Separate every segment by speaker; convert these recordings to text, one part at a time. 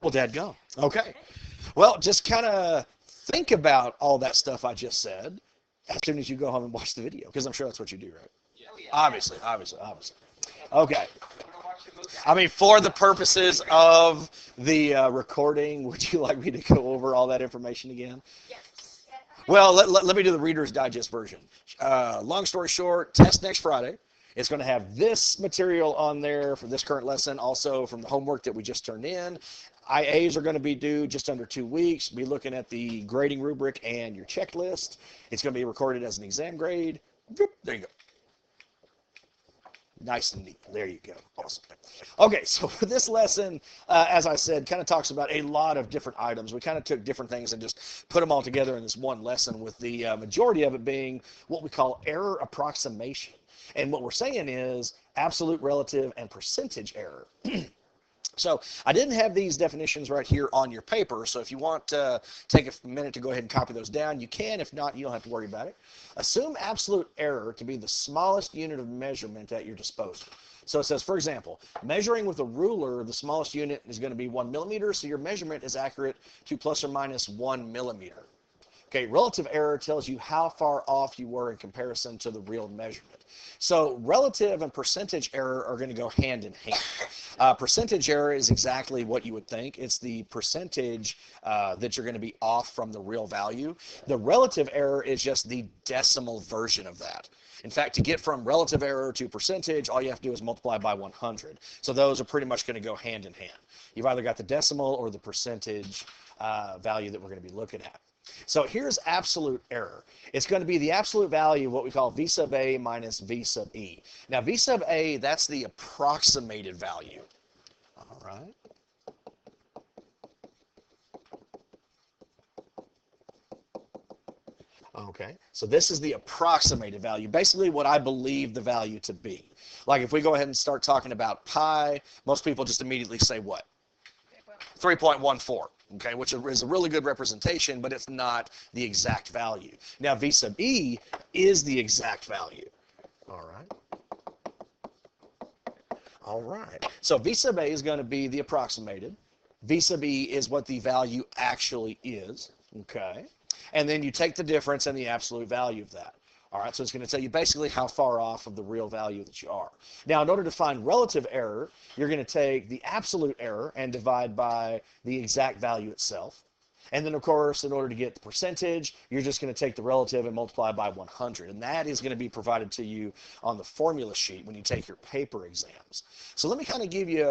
Speaker 1: Well, dadgum. Okay. Well, just kind of think about all that stuff I just said as soon as you go home and watch the video, because I'm sure that's what you do, right? Obviously, obviously, obviously. Okay. I mean, for the purposes of the recording, would you like me to go over all that information again? Well, let me do the Reader's Digest version. Long story short, test next Friday. It's going to have this material on there for this current lesson, also from the homework that we just turned in. IAs are going to be due just under 2 weeks. Be looking at the grading rubric and your checklist. It's going to be recorded as an exam grade. There you go. Nice and neat. There you go. Awesome. Okay, so for this lesson, as I said, kind of talks about a lot of different items. We kind of took different things and just put them all together in this one lesson, with the majority of it being what we call error approximation. And what we're saying is absolute, relative, and percentage error. So I didn't have these definitions right here on your paper, so if you want to take a minute to go ahead and copy those down, you can. If not, you don't have to worry about it. Assume absolute error to be the smallest unit of measurement at your disposal. So it says, for example, measuring with a ruler, the smallest unit is going to be 1 millimeter, so your measurement is accurate to plus or minus 1 millimeter. Okay, relative error tells you how far off you were in comparison to the real measurement. So relative and percentage error are going to go hand in hand. Percentage error is exactly what you would think. It's the percentage that you're going to be off from the real value. The relative error is just the decimal version of that. In fact, to get from relative error to percentage, all you have to do is multiply by 100. So those are pretty much going to go hand in hand. You've either got the decimal or the percentage value that we're going to be looking at. So here's absolute error. It's going to be the absolute value of what we call V sub A minus V sub E. Now V sub A, that's the approximated value. All right. Okay, so this is the approximated value, basically what I believe the value to be. Like if we go ahead and start talking about pi, most people just immediately say what? 3.14. Okay, which is a really good representation, but it's not the exact value. Now, V sub E is the exact value. All right. All right. So V sub A is going to be the approximated. V sub E is what the value actually is. Okay. And then you take the difference and the absolute value of that. All right, so it's going to tell you basically how far off of the real value that you are. Now, in order to find relative error, you're going to take the absolute error and divide by the exact value itself. And then, of course, in order to get the percentage, you're just going to take the relative and multiply by 100. And that is going to be provided to you on the formula sheet when you take your paper exams. So let me kind of give you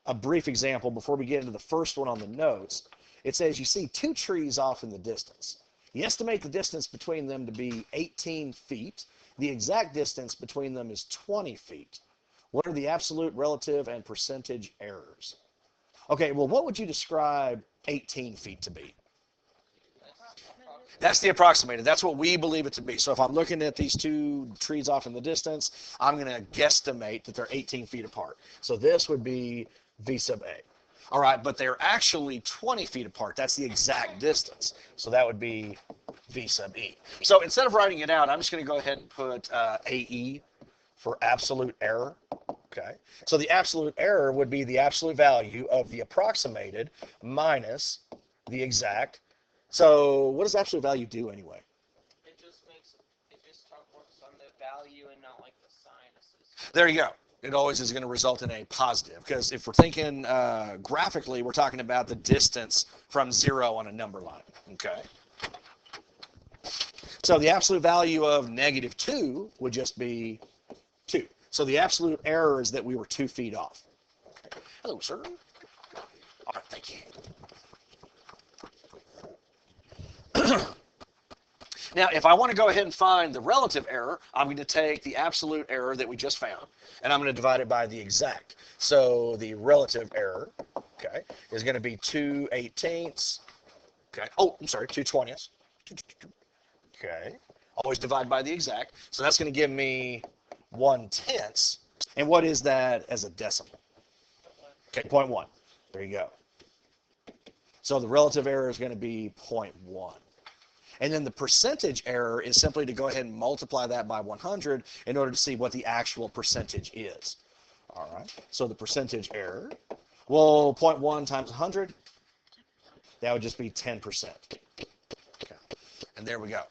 Speaker 1: a brief example before we get into the first one on the notes. It says you see 2 trees off in the distance. You estimate the distance between them to be 18 feet. The exact distance between them is 20 feet. What are the absolute, relative, and percentage errors? Okay, well, what would you describe 18 feet to be? That's the approximated. That's what we believe it to be. So if I'm looking at these 2 trees off in the distance, I'm going to guesstimate that they're 18 feet apart. So this would be V sub A. All right, but they're actually 20 feet apart. That's the exact distance. So that would be V sub E. So instead of writing it out, I'm just going to go ahead and put AE for absolute error. Okay. So the absolute error would be the absolute value of the approximated minus the exact. So what does absolute value do anyway?
Speaker 2: It just works on the value and not like the sign.
Speaker 1: There you go. It always is going to result in a positive, because if we're thinking graphically, we're talking about the distance from 0 on a number line. Okay. So the absolute value of -2 would just be 2. So the absolute error is that we were 2 feet off. Hello, sir. All right, thank you. Now, if I want to go ahead and find the relative error, I'm going to take the absolute error that we just found, and I'm going to divide it by the exact. So the relative error, okay, is going to be 2/18. Okay. Oh, I'm sorry, 2/20. Okay. Always divide by the exact. So that's going to give me 1/10. And what is that as a decimal? Okay, 0.1. There you go. So the relative error is going to be 0.1. And then the percentage error is simply to go ahead and multiply that by 100 in order to see what the actual percentage is. All right. So the percentage error, well, 0.1 times 100, that would just be 10%. Okay. And there we go.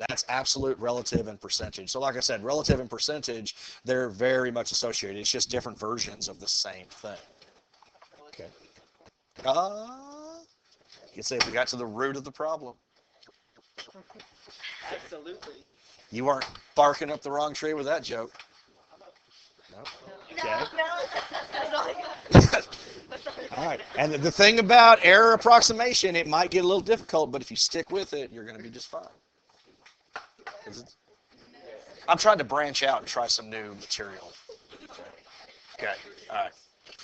Speaker 1: That's absolute, relative, and percentage. So like I said, relative and percentage, they're very much associated. It's just different versions of the same thing. Okay. You say we got to the root of the problem.
Speaker 2: Absolutely.
Speaker 1: You weren't barking up the wrong tree with that joke. No. Okay. All right. And the thing about error approximation, it might get a little difficult, but if you stick with it, you're going to be just fine. I'm trying to branch out and try some new material. Okay. All right.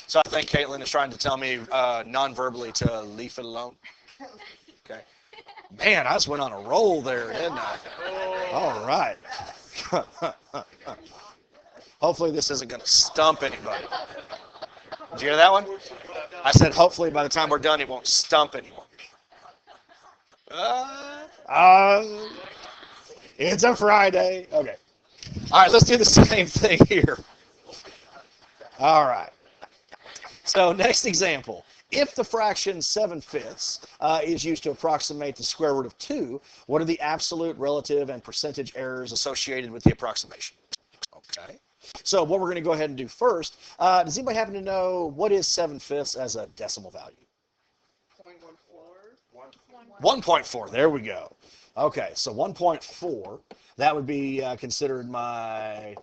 Speaker 1: So I think Caitlin is trying to tell me non-verbally to leave it alone. Okay. Man, I just went on a roll there, didn't I? All right. Hopefully this isn't going to stump anybody. Did you hear that one? I said hopefully by the time we're done it won't stump anyone. It's a Friday. Okay. All right, let's do the same thing here. All right. So next example. If the fraction 7/5 is used to approximate the square root of 2, what are the absolute, relative, and percentage errors associated with the approximation? Okay. So what we're going to go ahead and do first, does anybody happen to know what is 7/5 as a decimal value? 1.4. There we go. Okay, so 1.4, that would be considered my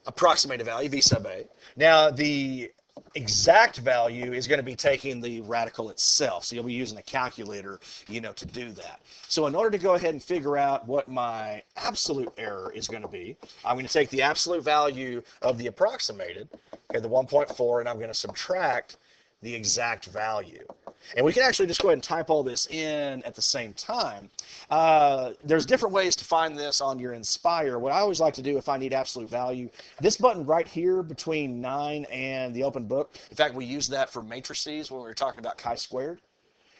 Speaker 1: approximated value, V sub A. Now, the exact value is going to be taking the radical itself. So you'll be using a calculator, to do that. So in order to go ahead and figure out what my absolute error is going to be, I'm going to take the absolute value of the approximated, okay, the 1.4, and I'm going to subtract the exact value. And we can actually just go ahead and type all this in at the same time. There's different ways to find this on your Inspire. What I always like to do if I need absolute value, this button right here between 9 and the open book, in fact, we use that for matrices when we were talking about chi-squared.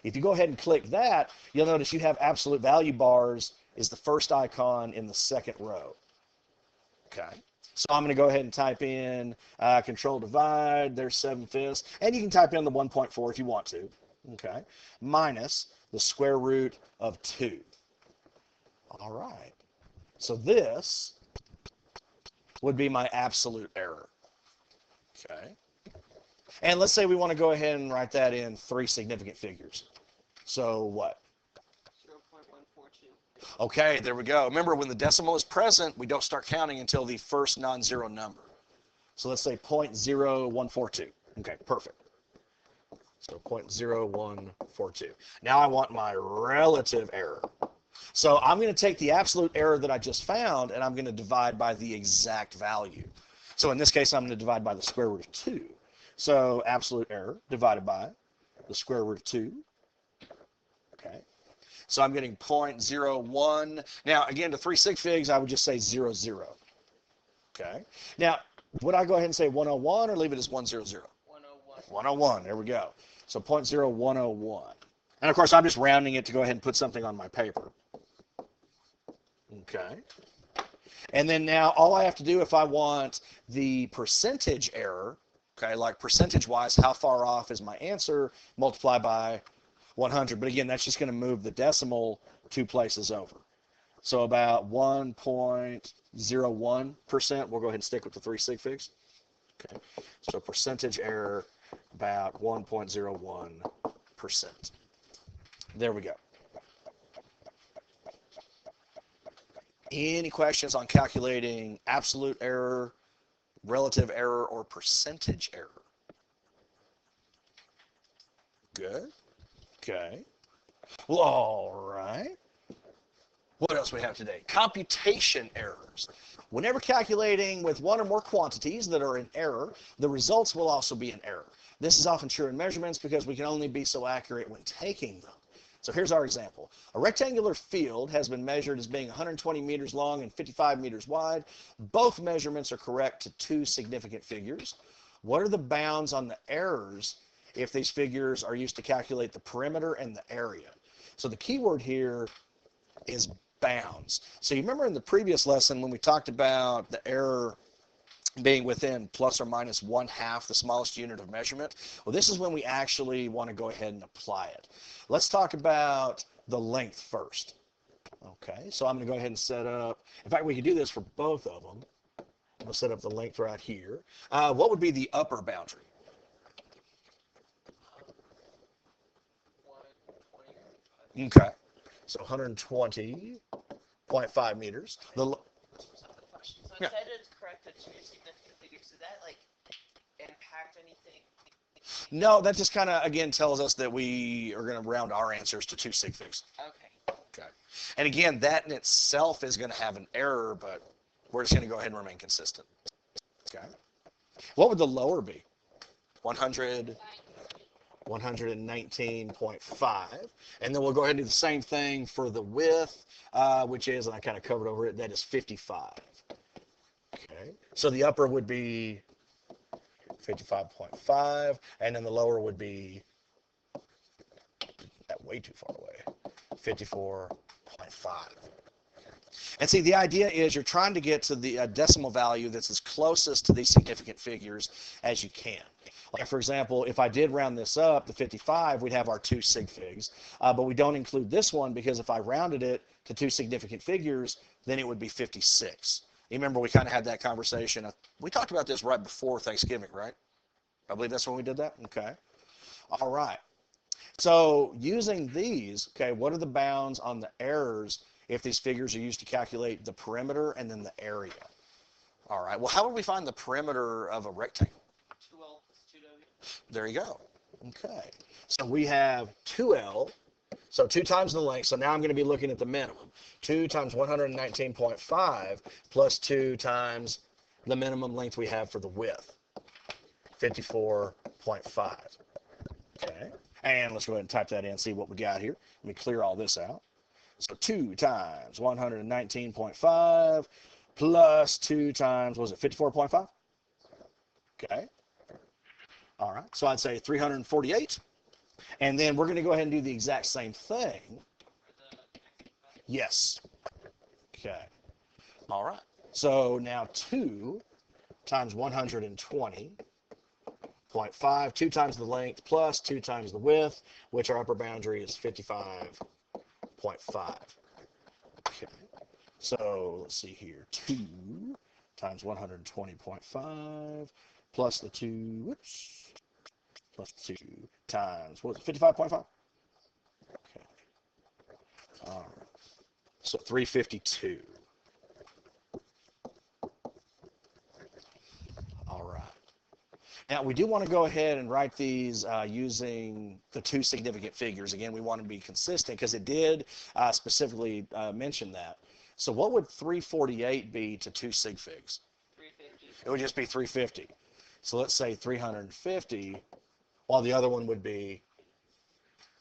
Speaker 1: If you go ahead and click that, you'll notice you have absolute value bars is the first icon in the second row. Okay. So I'm going to go ahead and type in control divide, there's 7/5, and you can type in the 1.4 if you want to, okay, minus the square root of 2. All right. So this would be my absolute error, okay. And let's say we want to go ahead and write that in 3 significant figures. So what?
Speaker 2: 0.142.
Speaker 1: Okay, there we go. Remember, when the decimal is present, we don't start counting until the first non-zero number. So let's say 0.0142. Okay, perfect. So 0.0142. Now I want my relative error. So I'm going to take the absolute error that I just found, and I'm going to divide by the exact value. So in this case, I'm going to divide by the square root of 2. So absolute error divided by the square root of 2. Okay. So I'm getting 0.01. Now, again, to 3 sig figs, I would just say 0, 0. Okay. Now, would I go ahead and say 101 or leave it as 100?
Speaker 2: 101.
Speaker 1: 101. There we go. So 0.0101. And, of course, I'm just rounding it to go ahead and put something on my paper. Okay. And then now all I have to do if I want the percentage error, okay, like percentage-wise, how far off is my answer, multiply by 100. But again, that's just going to move the decimal 2 places over. So about 1.01%. We'll go ahead and stick with the 3 sig figs. Okay. So percentage error about 1.01%. There we go. Any questions on calculating absolute error, relative error, or percentage error? Good. Okay. Well, all right. What else we have today? Computation errors. Whenever calculating with one or more quantities that are in error, the results will also be in error. This is often true in measurements because we can only be so accurate when taking them. So here's our example. A rectangular field has been measured as being 120 meters long and 55 meters wide. Both measurements are correct to 2 significant figures. What are the bounds on the errors if these figures are used to calculate the perimeter and the area? So the key word here is bounds. So you remember in the previous lesson when we talked about the error being within plus or minus 1/2 the smallest unit of measurement. Well, this is when we actually want to go ahead and apply it. Let's talk about the length first. Okay, so I'm going to go ahead and set up, in fact, we could do this for both of them. We'll set up the length right here. What would be the upper boundary?
Speaker 2: 120.
Speaker 1: Okay, so 120.5 meters.
Speaker 2: Question. So it
Speaker 1: Yeah.
Speaker 2: said it's correct to two significant figures. Does that like impact anything?
Speaker 1: No, that just kind of, again, tells us that we are going to round our answers to 2 sig figs.
Speaker 2: Okay.
Speaker 1: Okay. And again, that in itself is going to have an error, but we're just going to go ahead and remain consistent. Okay. What would the lower be? 100, 119.5. And then we'll go ahead and do the same thing for the width, which is, and I kind of covered over it, that is 55. Okay. So the upper would be 55.5, and then the lower would be, that way too far away, 54.5. And see, the idea is you're trying to get to the decimal value that's as closest to these significant figures as you can. Like, for example, if I did round this up to 55, we'd have our 2 sig figs. But we don't include this one because if I rounded it to 2 significant figures, then it would be 56. You remember we kind of had that conversation. We talked about this right before Thanksgiving, right? I believe that's when we did that? Okay. All right. So using these, okay, what are the bounds on the errors if these figures are used to calculate the perimeter and then the area? All right. Well, how would we find the perimeter of a rectangle?
Speaker 2: 2L plus 2W.
Speaker 1: There you go. Okay. So we have 2L, so 2 times the length. So now I'm going to be looking at the minimum. 2 times 119.5 plus 2 times the minimum length we have for the width, 54.5. Okay. And let's go ahead and type that in, see what we got here. Let me clear all this out. So 2 times 119.5 plus 2 times, what was it, 54.5? Okay. All right. So I'd say 348. And then we're going to go ahead and do the exact same thing. Yes. Okay. All right. So now 2 times 120.5, 2 times the length plus 2 times the width, which our upper boundary is 55.5. Okay. So let's see here. 2 times 120.5 plus the 2, whoops, plus 2 times, what was it, 55.5? Okay. All right. So 352. All right. Now, we do want to go ahead and write these using the 2 significant figures. Again, we want to be consistent because it did specifically mention that. So what would 348 be to 2 sig figs?
Speaker 2: 350.
Speaker 1: It would just be 350. So let's say 350, while the other one would be,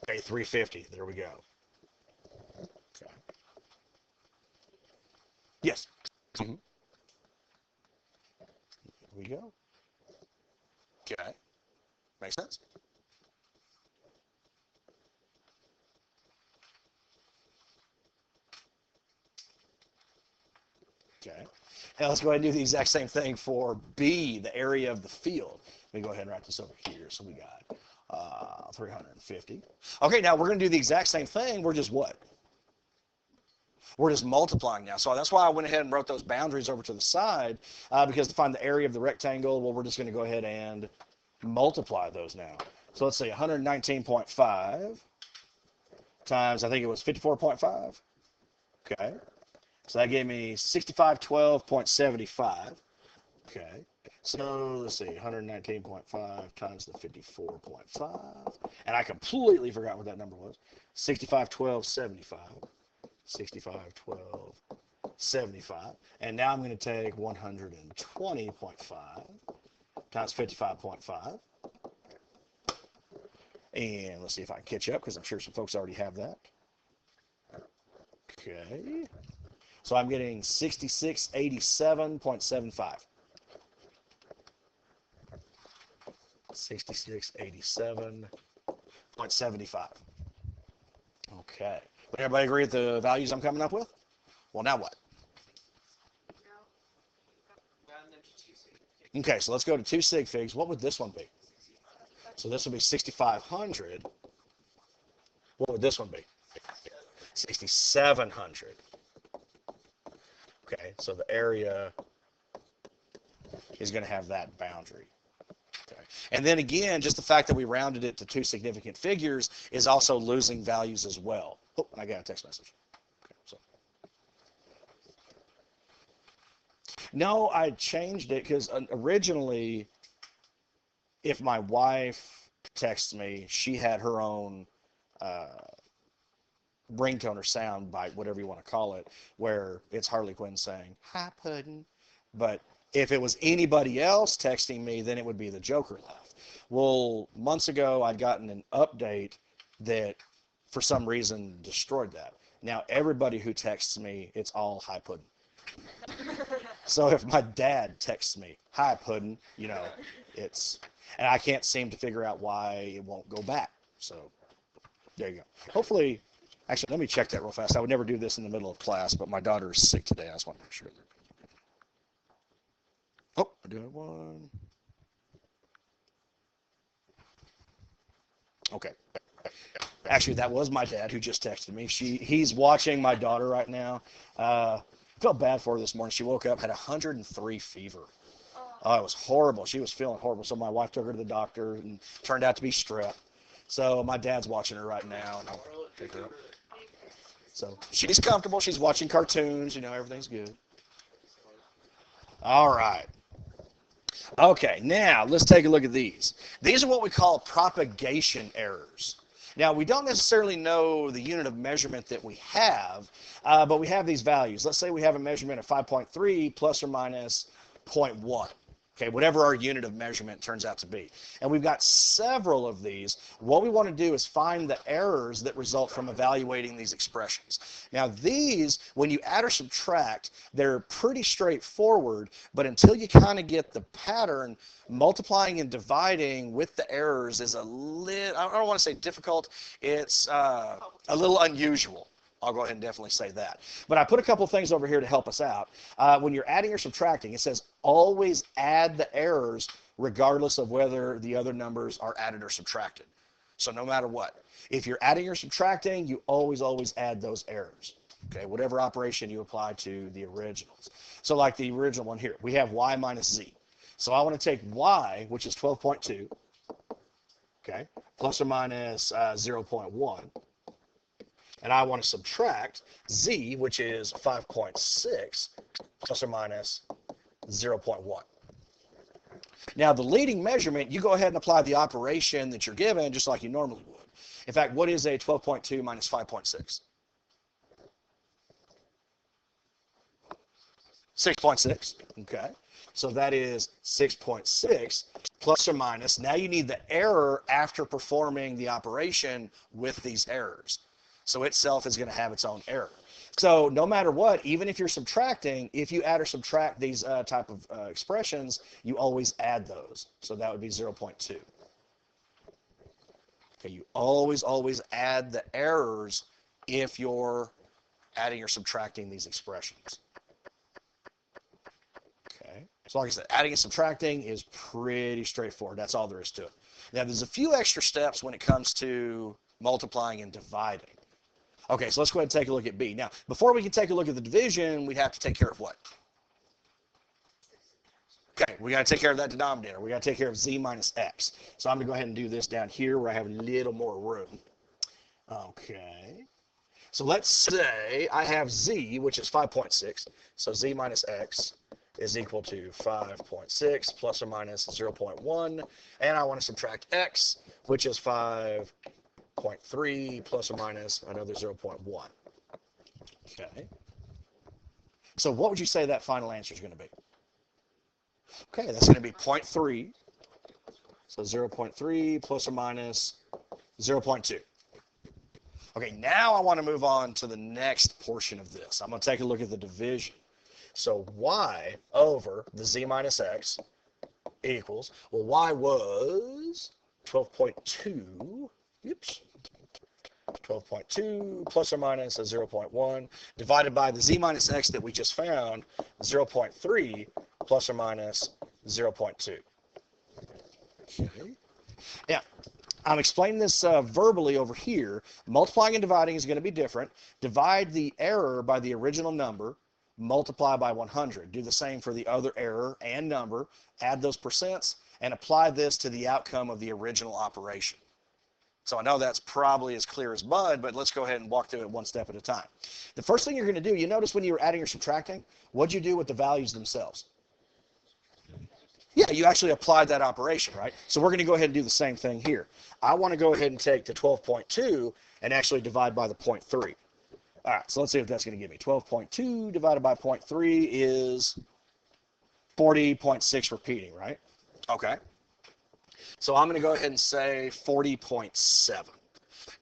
Speaker 1: okay, 350. There we go. Okay. Yes. Mm-hmm. Here we go. Okay. Makes sense? Okay. Now let's go ahead and do the exact same thing for B, the area of the field. Let me go ahead and write this over here. So we got 350. Okay, now we're going to do the exact same thing. We're just what? We're just multiplying now. So that's why I went ahead and wrote those boundaries over to the side, because to find the area of the rectangle, well, we're just going to go ahead and multiply those now. So let's say 119.5 times, I think it was 54.5. Okay. So that gave me 6512.75. Okay. So let's see, 119.5 times the 54.5. And I completely forgot what that number was. 6512.75. 6512.75. And now I'm going to take 120.5 times 55.5. And let's see if I can catch up because I'm sure some folks already have that. Okay. So I'm getting 6687.75. 6687.75. Okay. Would everybody agree with the values I'm coming up with? Well, now what?
Speaker 2: Round them to 2 sig.
Speaker 1: Okay, so let's go to 2 sig figs. What would this one be? So this would be 6,500. What would this one be? 6,700. Okay, so the area is going to have that boundary. Okay. And then again, just the fact that we rounded it to 2 significant figures is also losing values as well. Oh, I got a text message. Okay, so. No, I changed it because originally, if my wife texts me, she had her own ringtone or sound bite, whatever you want to call it, where it's Harley Quinn saying, "Hi, Puddin'." But if it was anybody else texting me, then it would be the Joker laugh. Well, months ago, I'd gotten an update that, for some reason, destroyed that. Now, everybody who texts me, it's all "Hi, Puddin'." So if my dad texts me, "Hi, Puddin'," it's, and I can't seem to figure out why it won't go back. So there you go. Hopefully, actually, let me check that real fast. I would never do this in the middle of class, but my daughter is sick today. I just want to make sure. Oh, I do have one. Okay. Actually, that was my dad who just texted me. He's watching my daughter right now. Felt bad for her this morning. She woke up, had 103 fever. Oh, it was horrible. She was feeling horrible. So my wife took her to the doctor and turned out to be strep. So my dad's watching her right now, and I'll pick her up. So she's comfortable. She's watching cartoons. Everything's good. All right. Okay, now let's take a look at these. These are what we call propagation errors. Now, we don't necessarily know the unit of measurement that we have, but we have these values. Let's say we have a measurement of 5.3 plus or minus 0.1. Okay, whatever our unit of measurement turns out to be. And we've got several of these. What we want to do is find the errors that result from evaluating these expressions. Now these, when you add or subtract, they're pretty straightforward, but until you kind of get the pattern, multiplying and dividing with the errors is a little, I don't want to say difficult, it's a little unusual. I'll go ahead and definitely say that. But I put a couple things over here to help us out. When you're adding or subtracting, it says always add the errors regardless of whether the other numbers are added or subtracted. So no matter what. If you're adding or subtracting, you always add those errors. Okay, whatever operation you apply to the originals. So like the original one here, we have y minus z. So I want to take y, which is 12.2, okay, plus or minus 0.1. And I want to subtract z, which is 5.6, plus or minus 0.1. Now, the leading measurement, you go ahead and apply the operation that you're given, just like you normally would. In fact, what is a 12.2 minus 5.6? 6.6, okay. So that is 6.6 plus or minus. Now you need the error after performing the operation with these errors. So itself is going to have its own error. So no matter what, even if you're subtracting, if you add or subtract these type of expressions, you always add those. So that would be 0.2. Okay, you always add the errors if you're adding or subtracting these expressions. Okay, so like I said, adding and subtracting is pretty straightforward. That's all there is to it. Now there's a few extra steps when it comes to multiplying and dividing. Okay, so let's go ahead and take a look at B. Now, before we can take a look at the division, we'd have to take care of what? Okay, we got to take care of that denominator. We got to take care of z minus x. So I'm going to go ahead and do this down here where I have a little more room. Okay, so let's say I have z, which is 5.6. So z minus x is equal to 5.6 plus or minus 0.1. And I want to subtract x, which is 5.3 plus or minus another 0.1. Okay. So what would you say that final answer is going to be? Okay, that's going to be 0.3. So 0.3 plus or minus 0.2. Okay, now I want to move on to the next portion of this. I'm going to take a look at the division. So y over the z minus x equals, well, y was 12.2. Oops. 12.2 plus or minus a 0.1 divided by the z minus x that we just found, 0.3 plus or minus 0.2. Okay. Now, I'm explaining this verbally over here. Multiplying and dividing is going to be different. Divide the error by the original number, multiply by 100. Do the same for the other error and number, add those percents, and apply this to the outcome of the original operation. So I know that's probably as clear as mud, but let's go ahead and walk through it one step at a time. The first thing you're going to do, you notice when you were adding or subtracting, what'd you do with the values themselves? Yeah, you actually applied that operation, right? So we're going to go ahead and do the same thing here. I want to go ahead and take the 12.2 and actually divide by the 0.3. All right, so let's see what that's going to give me. 12.2 divided by 0.3 is 40.6 repeating, right? Okay. So I'm going to go ahead and say 40.7.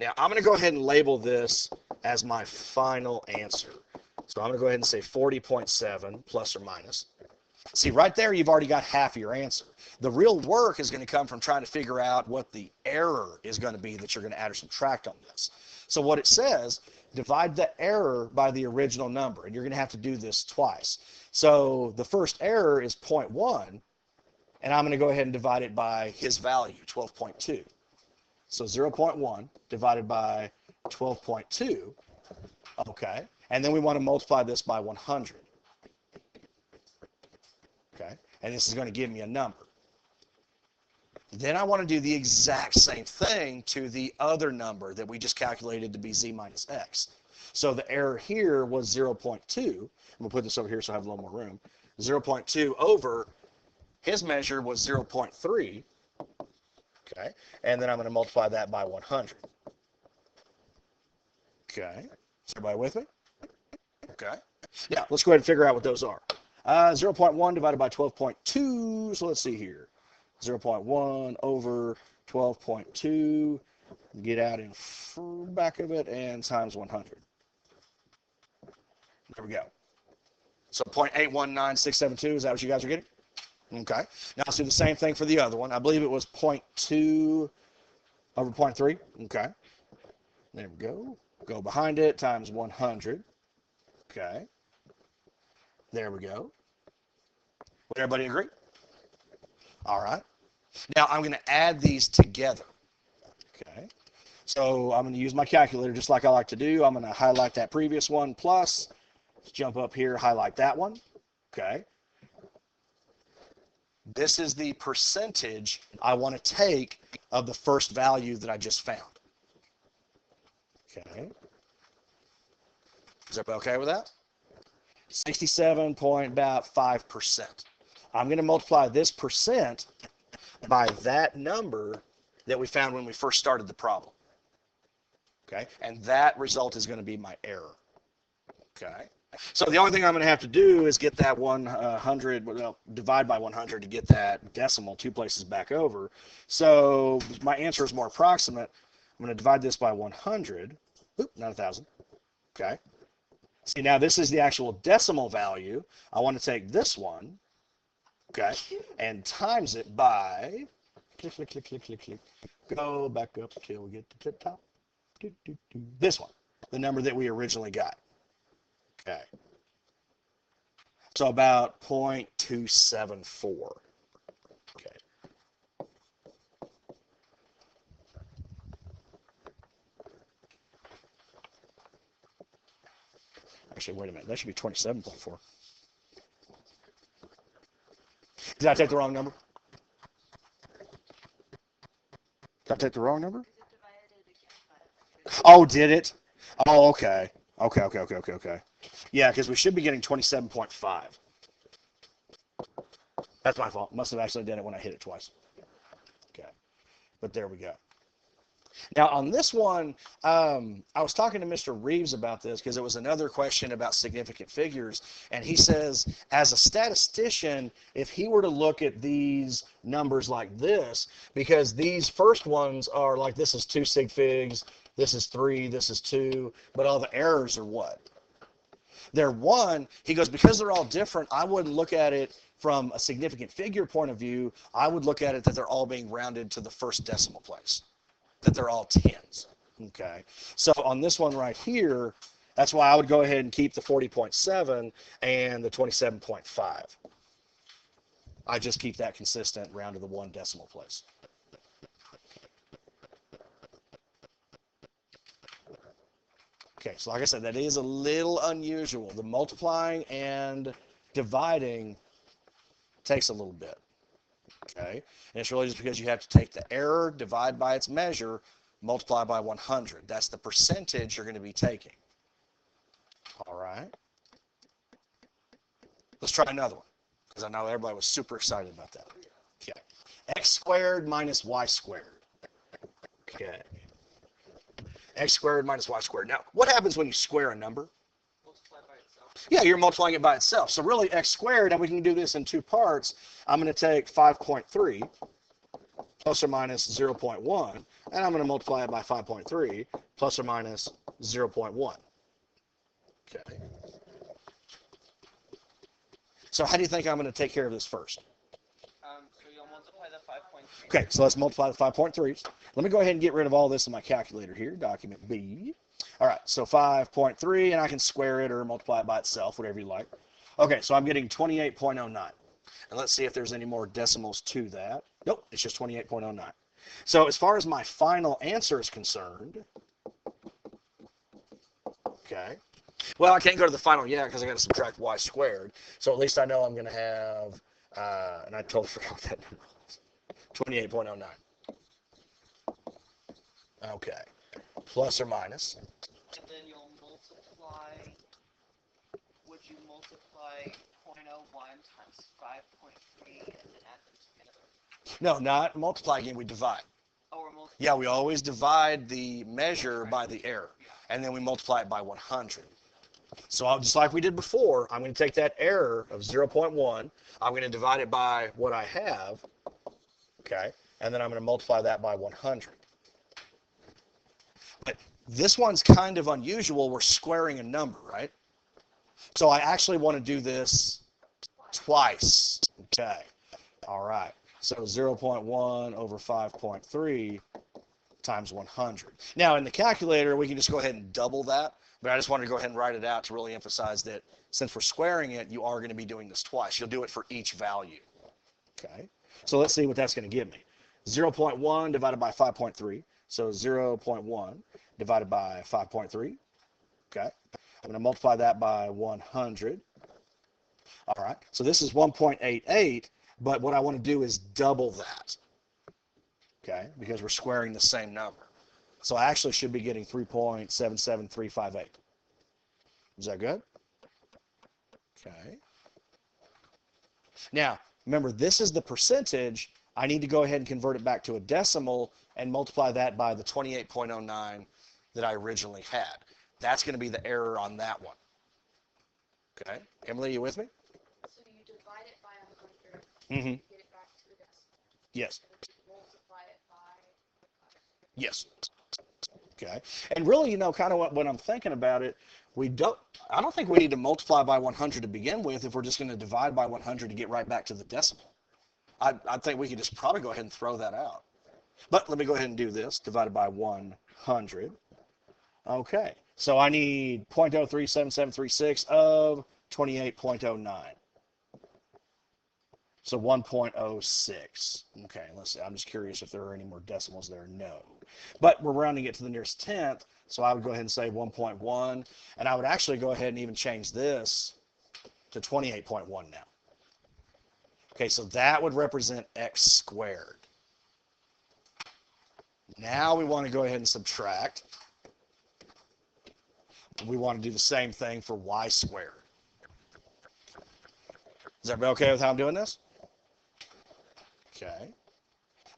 Speaker 1: Now, I'm going to go ahead and label this as my final answer. So I'm going to go ahead and say 40.7 plus or minus. See, right there, you've already got half of your answer. The real work is going to come from trying to figure out what the error is going to be that you're going to add or subtract on this. So what it says, divide the error by the original number, and you're going to have to do this twice. So the first error is 0.1, and I'm going to go ahead and divide it by his value, 12.2. So 0.1 divided by 12.2, okay, and then we want to multiply this by 100. Okay, and this is going to give me a number. Then I want to do the exact same thing to the other number that we just calculated to be z minus x. So the error here was 0.2. We'll put this over here so I have a little more room. 0.2 over his measure was 0.3. Okay, and then I'm going to multiply that by 100. Okay, is everybody with me? Okay, now let's go ahead and figure out what those are. 0.1 divided by 12.2, so let's see here. 0.1 over 12.2, get out in back of it, and times 100. There we go. So 0.819672, is that what you guys are getting? Okay. Now let's do the same thing for the other one. I believe it was 0.2 over 0.3. Okay. There we go. Go behind it, times 100. Okay. There we go. Would everybody agree? All right. Now I'm going to add these together. Okay. So I'm going to use my calculator just like I like to do. I'm going to highlight that previous one plus. Let's jump up here, highlight that one. Okay. This is the percentage I want to take of the first value that I just found. Okay. Is everybody okay with that? 67.5%. I'm going to multiply this percent by that number that we found when we first started the problem. Okay, and that result is going to be my error. Okay, so the only thing I'm going to have to do is get that 100, well, divide by 100 to get that decimal 2 places back over. So my answer is more approximate. I'm going to divide this by 100. Oop, not 1,000. Okay. See, now this is the actual decimal value. I want to take this one, okay, and times it by, click, click, click, click, click, click, go back up till we get to the top. This one, the number that we originally got. Okay. So about 0.274. Okay. Actually, wait a minute. That should be 27.4. Did I take the wrong number? Did I take the wrong number? Oh, did it? Oh, okay. Okay. Yeah, because we should be getting 27.5. That's my fault. Must have actually done it when I hit it twice. Okay. But there we go. Now, on this one, I was talking to Mr. Reeves about this because it was another question about significant figures. And he says, as a statistician, if he were to look at these numbers like this, because these first ones are like this is 2 sig figs, this is 3, this is 2, but all the errors are what? They're 1. He goes, because they're all different, I wouldn't look at it from a significant figure point of view. I would look at it that they're all being rounded to the first decimal place, that they're all 10s. Okay, so on this one right here, that's why I would go ahead and keep the 40.7 and the 27.5. I just keep that consistent round to the 1 decimal place. Okay, so like I said, that is a little unusual. The multiplying and dividing takes a little bit. Okay, and it's really just because you have to take the error, divide by its measure, multiply by 100. That's the percentage you're going to be taking. All right. Let's try another one, because I know everybody was super excited about that. Okay. X squared minus y squared. Okay. X squared minus y squared. Now, what happens when you square a number?
Speaker 2: Multiply by itself.
Speaker 1: Yeah, you're multiplying it by itself. So really, x squared, and we can do this in 2 parts. I'm going to take 5.3 plus or minus 0.1, and I'm going to multiply it by 5.3 plus or minus 0.1. Okay. So how do you think I'm going to take care of this first?
Speaker 2: So you'll multiply the 5.3.
Speaker 1: Okay, so let's multiply the 5.3s. Let me go ahead and get rid of all this in my calculator here, document B. All right, so 5.3, and I can square it or multiply it by itself, whatever you like. Okay, so I'm getting 28.09. And let's see if there's any more decimals to that. Nope, it's just 28.09. So as far as my final answer is concerned, okay, well, I can't go to the final yet because I got to subtract y squared. So at least I know I'm going to have, and I totally forgot what that number was, 28.09. Okay, plus or minus.
Speaker 2: And then you'll multiply, would you multiply 0.01 times 5.3 and then add them together?
Speaker 1: No, not multiply again, we divide.
Speaker 2: Oh, we're multiplying.
Speaker 1: Yeah, we always divide the measure by the error, and then we multiply it by 100. So just like we did before, I'm going to take that error of 0.1, I'm going to divide it by what I have, okay, and then I'm going to multiply that by 100. But this one's kind of unusual. We're squaring a number, right? So I actually want to do this twice. Okay. All right. So 0.1 over 5.3 times 100. Now in the calculator, we can just go ahead and double that. But I just wanted to go ahead and write it out to really emphasize that since we're squaring it, you are going to be doing this twice. You'll do it for each value. Okay. So let's see what that's going to give me. 0.1 divided by 5.3. So 0.1 divided by 5.3. Okay. I'm going to multiply that by 100. All right. So this is 1.88, but what I want to do is double that. Okay, because we're squaring the same number. So I actually should be getting 3.77358. Is that good? Okay. Now, remember, this is the percentage. I need to go ahead and convert it back to a decimal and multiply that by the 28.09 that I originally had. That's going to be the error on that one. Okay. Emily, you with me?
Speaker 3: So you divide it by 100
Speaker 1: Mm-hmm.
Speaker 3: to get it back to a decimal.
Speaker 1: Yes.
Speaker 3: And then multiply it by 100.
Speaker 1: Yes. Okay. And really, kind of when I'm thinking about it, I don't think we need to multiply by 100 to begin with if we're just going to divide by 100 to get right back to the decimal. I think we could just probably go ahead and throw that out. But let me go ahead and do this. Divided by 100. Okay. So I need 0.037736 of 28.09. So 1.06. Okay, let's see. I'm just curious if there are any more decimals there. No. But we're rounding it to the nearest tenth, so I would go ahead and say 1.1. And I would actually go ahead and even change this to 28.1 now. Okay, so that would represent x squared. Now we want to go ahead and subtract. We want to do the same thing for y squared. Is everybody okay with how I'm doing this? Okay.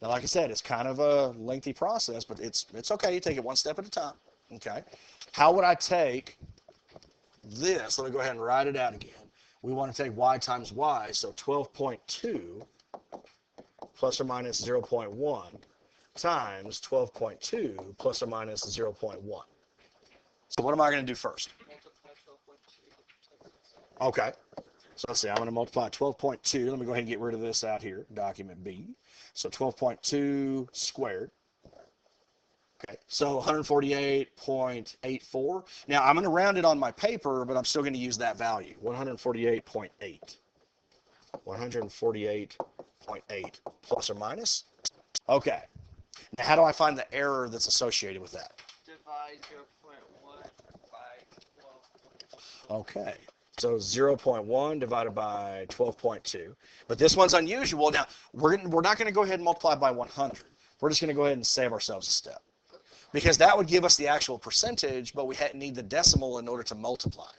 Speaker 1: Now, like I said, it's kind of a lengthy process, but it's okay. You take it one step at a time. Okay. How would I take this? Let me go ahead and write it out again. We want to take y times y, so 12.2 plus or minus 0.1 times 12.2 plus or minus 0.1. So what am I going to do first?
Speaker 2: Multiply 12.2.
Speaker 1: Okay. So let's see, I'm going to multiply 12.2. Let me go ahead and get rid of this out here, document B. So 12.2 squared. Okay, so 148.84. Now, I'm going to round it on my paper, but I'm still going to use that value, 148.8. 148.8 plus or minus. Okay. Now, how do I find the error that's associated with that?
Speaker 2: Divide 0.1 by 12.
Speaker 1: Okay. So 0.1 divided by 12.2. But this one's unusual. Now, we're not going to go ahead and multiply by 100. We're just going to go ahead and save ourselves a step. Because that would give us the actual percentage, but we need the decimal in order to multiply.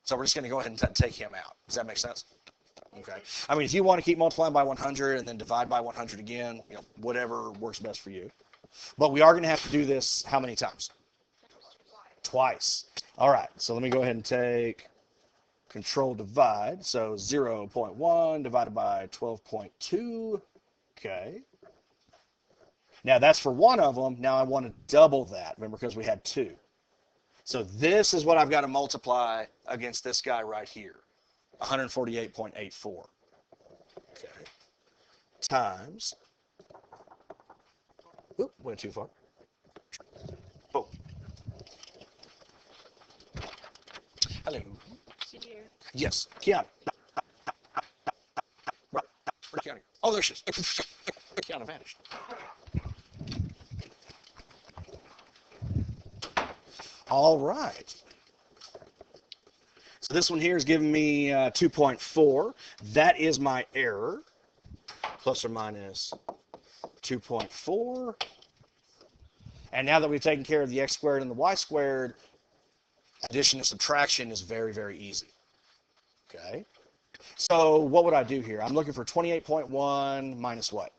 Speaker 1: So we're just going to go ahead and take him out. Does that make sense? Okay. I mean, if you want to keep multiplying by 100 and then divide by 100 again, whatever works best for you. But we are going to have to do this how many times? Twice. All right. So let me go ahead and take control divide. So 0.1 divided by 12.2. Okay. Now that's for one of them. Now I want to double that. Remember, because we had two. So this is what I've got to multiply against this guy right here. 148.84. Okay. Times. Oop, went too far. Oh. Hello. Yes, Kiana. Right. Where's Kiana? Oh, there she is. Kiana vanished. All right. So this one here is giving me 2.4. That is my error. Plus or minus 2.4. And now that we've taken care of the x squared and the y squared, addition and subtraction is very, very easy. Okay. So what would I do here? I'm looking for 28.1 minus what?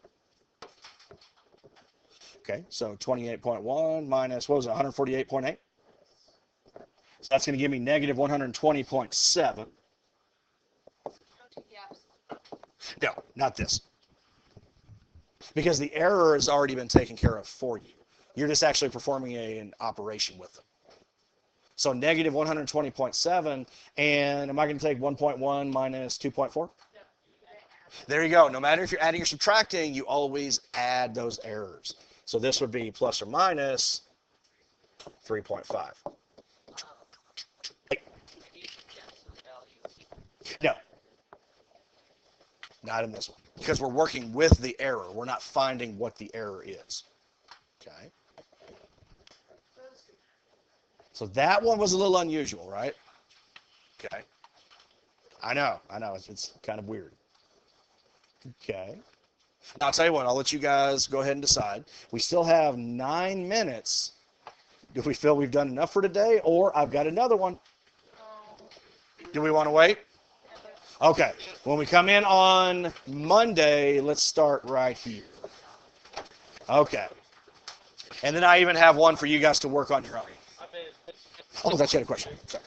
Speaker 1: Okay, so 28.1 minus, what was it, 148.8? So that's going to give me negative 120.7. No, not this. Because the error has already been taken care of for you. You're just actually performing an operation with them. So negative 120.7, and am I going to take 1.1 minus 2.4? There you go. No matter if you're adding or subtracting, you always add those errors. So this would be plus or minus 3.5. No. Not in this one. Because we're working with the error. We're not finding what the error is. Okay. So that one was a little unusual, right? Okay. I know. It's kind of weird. Okay. Now, I'll tell you what. I'll let you guys go ahead and decide. We still have 9 minutes. Do we feel we've done enough for today? Or I've got another one. Do we want to wait? Okay. When we come in on Monday, let's start right here. Okay. And then I even have one for you guys to work on your own. Oh, that's you had a question. Sorry.